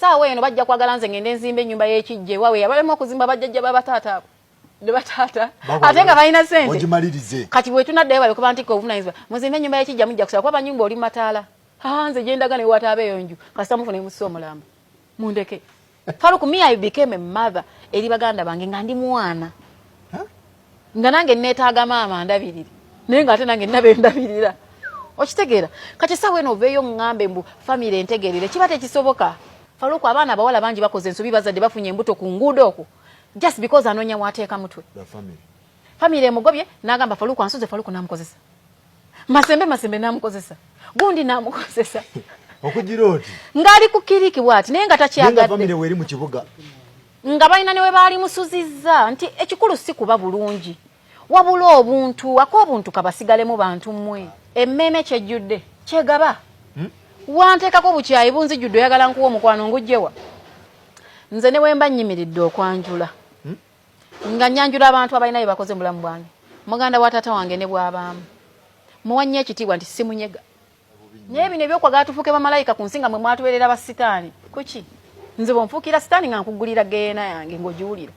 Sawa eno bajja kwagala nze ngende nzimbe ennyumba y'ekijje wawe yabalema okuzimba bajjajja baba taata ate nga balina sente ogimalirize kati bwe tunaddayo bali kuba ntiko obuvunanyizibwa muzimbe ennyumba y'ekijja mujja kusaba kuba nyumba oli mataala nze gye ndaga ne wataaba eyo nju kasita mufune musi omulamba mundeke Faruku me I became a mother eri baganda bange nga ndi mwana nga nange neetaaga maama ndabirire naye nga ate nange nabe ndabirira okitegeera kati sawa eno oveeyo ngambe mbu family entegerere kiba tekisoboka Faruku abaana bawala bangi bakoze ensobi bazadde bafunye embuto ku nguudo okwo just because anonya wateeka mutwe family emugobye n'agamba Faruku ansuze Faruku namukozesa masembe namukozesa gundi namukozesa okujiroti ngali kukiriki bwati naye nga takyagadde family weri mu kibuga nga balina ne we baali musuzizza nti ekikulu si kuba bulungi wabula obuntu ak'obuntu kabasigalemu bantu mmwe emmeme kyejjudde kyegaba wanteekako bukyayi bunzijjudde oyagala nkuwa omukwano ngujjewa nze ne wemba nnyimiridde okwanjula nga nnyanjula abantu abalina bye bakoze mu bulamu bwange muganda wa taata wange ne bw'abaamu muwa nnyo ekitiibwa nti simunyega naye bino ebyokwagala tufuuke bamalayika ku nsi nga mwe mwatubeerera basitaani kuki nze bwe nfuukira sitaani nga nkugulira geena yange ng'ogiwulira